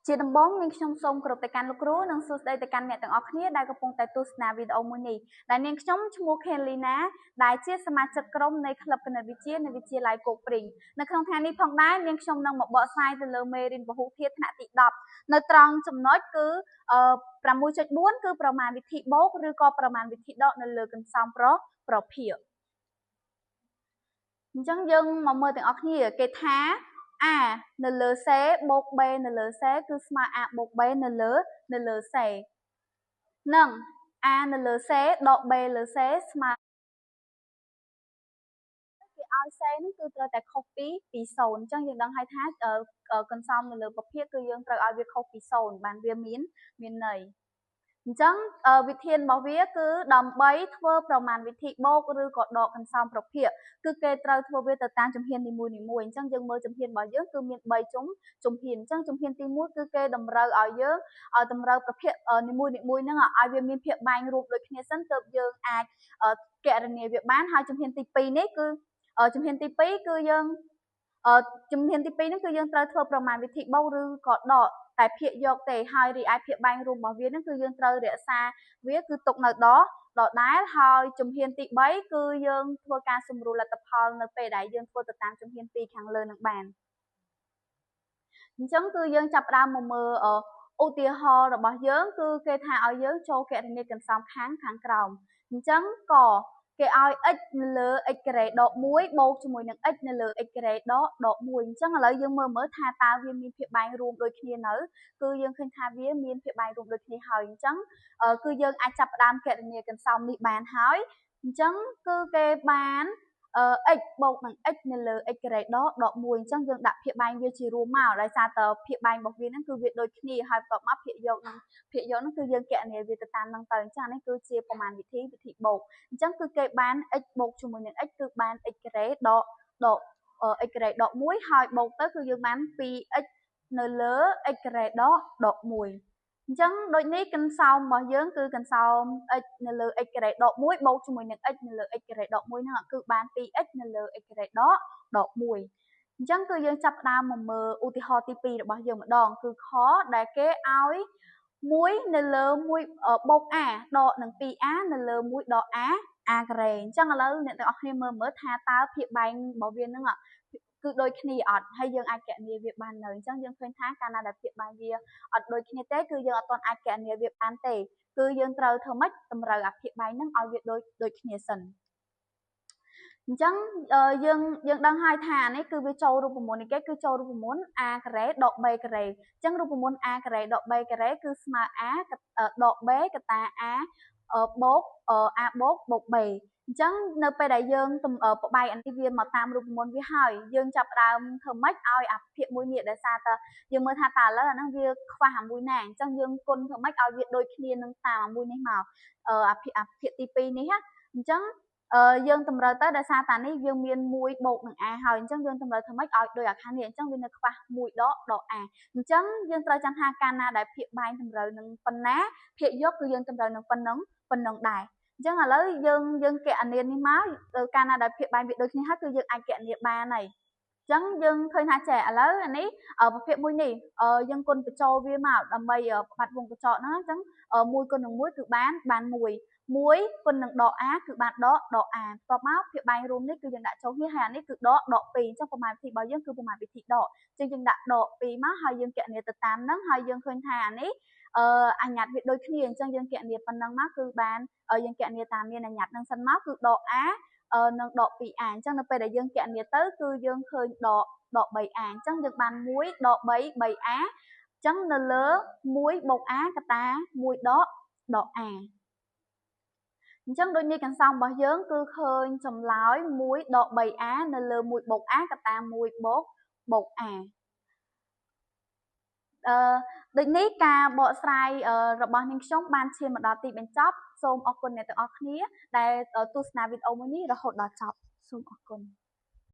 ជាដំបូងនាងខ្ញុំសូមគោរពទៅកាន់លោកគ្រូនិងសួស្តីទៅកាន់អ្នកទាំងអស់គ្នាដែលកំពុងតែទស្សនាវីដេអូមួយនេះដែលនាងខ្ញុំឈ្មោះ Kelina ដែលជាសមាជិកក្រុមនៃក្លឹបគណិតវិទ្យានៃវិទ្យាល័យគោកព្រីងនៅក្នុងថ្ងៃនេះផងដែរនាងខ្ញុំនឹងមកបកស្រាយទៅលើមេរៀនពហុធាតុថ្នាក់ទី10នៅត្រង់ចំណុចគឺ6.4 គឺប្រមាណវិធីបូកឬក៏ប្រមាណវិធីដកនៅលើកន្សោមប្រភាគអញ្ចឹងយើងមកមើលទាំងអស់គ្នាគេថា A នៅលើ C បូក B នៅលើ C គឺស្មើ A បូក B នៅលើ C និង A នៅលើ C ដក B លើ C ស្មើគេឲ្យ C នេះគឺត្រូវតែខុសពី0អញ្ចឹងយើងដឹងហើយថាកន្សោមនៅលើប្រភាគគឺយើងត្រូវឲ្យវាខុសពី0បានវាមានន័យអញ្ចឹងវិធានរបស់វាគឺដើម្បីធ្វើប្រមាណវិធីបូកឬក៏ដកកន្សោមប្រភាគគឺគេត្រូវធ្វើវាទៅតាមជំហាននីមួយៗអញ្ចឹងយើងមើលជំហានរបស់យើងគឺមាន3ជំហានអញ្ចឹងជំហានទី1គឺគេតម្រូវឲ្យយើងតម្រូវប្រភាគនីមួយហ្នឹងឲ្យវាមានភាពបាញ់រួមដូចគ្នាសិនទើបយើងអាចគណនាវាបានហើយជំហានទី2នេះគឺជំហានទី2គឺយើងជំហានទី2ហ្នឹងគឺយើងត្រូវធ្វើប្រមាណវិធីបូកឬក៏ដកតែភាគយកទេហើយរីឯភាគបាញ់រួមរបស់វាហ្នឹងគឺយើងត្រូវរក្សាវាគឺទុកនៅដដែលហើយជំហានទី3គឺយើងធ្វើការសម្រួលលទ្ធផលនៅពេលដែលយើងធ្វើទៅតាមជំហាន2ខាងលើនឹងបានអញ្ចឹងគឺយើងចាប់ផ្ដើមមកមើលឧទាហរណ៍របស់យើងគឺគេថាឲ្យយើងចូលគណនាកន្សោមខាងក្រោមអញ្ចឹងក៏គេឲ្យ x នៅលើ x ការ៉េដក1បូកជាមួយនឹង x នៅលើ x ការ៉េដក1អញ្ចឹងឥឡូវយើងមើលថាតើវាមានភាពបាញ់រួមដូចគ្នានៅគឺយើងឃើញថាវាមានភាពបាញ់រួមដូចគ្នាហើយអញ្ចឹងគឺយើងអាចចាប់ផ្ដើមគណនាកន្សោមនេះបានហើយអញ្ចឹងគឺគេបាន x បូកនឹង x នៅលើ x ការ៉េដក1អញ្ចឹងយើងដាក់ភាពបាញ់វាជារួមមកដោយសារតើភាពបាញ់របស់វាហ្នឹងគឺវាដូចគ្នាហើយបន្ទាប់មកភាគយកហ្នឹងគឺយើងគណនាវាទៅតាមហ្នឹងទៅអញ្ចឹងនេះគឺជាប្រមាណវិធីបូកអញ្ចឹងគឺគេបាន x បូកជាមួយនឹង x គឺបាន x ការ៉េដក x ការ៉េដក1ហើយបូកទៅគឺយើងបាន 2x នៅលើ x ការ៉េដក1អញ្ចឹងដូចនេះកន្សោមរបស់យើងគឺកន្សោម x នៅលើ x ការ៉េដក1បូកជាមួយនឹង x នៅលើ x ការ៉េដក1ហ្នឹងគឺបាន 2x នៅលើ x ការ៉េដក1អញ្ចឹងគឺយើងចាប់ផ្ដើមមកមើលឧទាហរណ៍ទី2របស់យើងម្ដងគឺខដែលគេឲ្យ1នៅលើ1បូក a ដកនឹង 2a នៅលើ1ដក a ការ៉េអញ្ចឹងឥឡូវអ្នកទាំងអស់គ្នាមើលថាតើភាពបែងរបស់វាហ្នឹងគឺដូចគ្នាអត់ហើយយើងអាចគណនាវាបាននៅអញ្ចឹងយើងឃើញថាកាលណាដែលភាពបែងវាអត់ដូចគ្នាទេគឺយើងអត់ទាន់អាចគណនាវាបានទេគឺយើងត្រូវធ្វើម៉េចតម្រូវអាភាពបែងហ្នឹងឲ្យវាដូចគ្នាសិនអញ្ចឹងយើងដឹងហើយថានេះគឺវាចូលរូបមន្តនេះគេគឺចូលរូបមន្ត a ការ៉េដក b ការ៉េអញ្ចឹងរូបមន្ត a ការ៉េដក b ការ៉េគឺស្មើ a ដក b កតា a បូក a បូក b អញ្ចឹងនៅពេលដែលយើងបបាយអានេះវាមកតាមរូបមន្តវាហើយយើងចាប់ផ្ដើមធ្វើម៉េចឲ្យអាភាគមួយនេះដោយសារតើយើងមើលថាតើឥឡូវអាហ្នឹងវាខ្វះអាមួយណាអញ្ចឹងយើងគុណធ្វើម៉េចឲ្យវាដូចគ្នានឹងតាមអាមួយនេះមកអាភាគទី2នេះណាអញ្ចឹងយើងតម្រូវទៅដោយសារតានេះយើងមាន1បូកនឹង a ហើយអញ្ចឹងយើងតម្រូវធ្វើម៉េចឲ្យដូចអាខាងនេះអញ្ចឹងវានៅខ្វះ1ដក a អញ្ចឹងយើងត្រូវចាំថាកាលណាដែលភាគបែងតម្រូវនឹងប៉ុណ្ណាភាគយកគឺយើងតម្រូវនឹងប៉ុណ្ណឹងដែរអញ្ចឹងឥឡូវយើងគណនានេះមកកាលណាដែលភាគបែងវាដូចគ្នាហើយគឺយើងអាចគណនាបានហើយអញ្ចឹងយើងឃើញថាចេះឥឡូវអានេះប្រភេទមួយនេះយើងគុណបញ្ចូលវាមកដើម្បីបាត់វងកញ្ចក់ហ្នឹងអញ្ចឹង1គុណនឹង1គឺបាន1គុណនឹងដក a គឺបានដក a បន្ទាប់មកភាពបែងរួមនេះគឺយើងដាក់ចូលគ្នាហើយអានេះគឺដក2អញ្ចឹងប្រមាណវិធីរបស់យើងគឺប្រមាណវិធីដកអញ្ចឹងយើងដាក់ដក2មកហើយយើងគណនាទៅតាមហ្នឹងហើយយើងឃើញថាអានេះអញ្ញត្តិវាដូចគ្នាអញ្ចឹងយើងគណនាប៉ុណ្ណឹងមកគឺបានយើងគណនាតាមមានអញ្ញត្តិហ្នឹងសិនមកគឺដក a នឹងដក 2a អញ្ចឹងនៅពេលដែលយើងគណនាទៅគឺយើងឃើញដក 3a អញ្ចឹងយើងបាន1ដក3 3a អញ្ចឹងនៅលើ1បូក a កតា1ដក a អញ្ចឹងដូចនេះកន្សោមរបស់យើងគឺឃើញចម្លើយ1ដក 3a នៅលើ1បូក a កតា1បូក a ដូចនេះការបកស្រាយរបស់នាងខ្ញុំបានឈានមកដល់ទីបញ្ចប់សូមអរគុណអ្នកទាំងអស់គ្នាដែលទស្សនាវីដេអូមួយនេះរហូតដល់ចប់សូមអរគុណ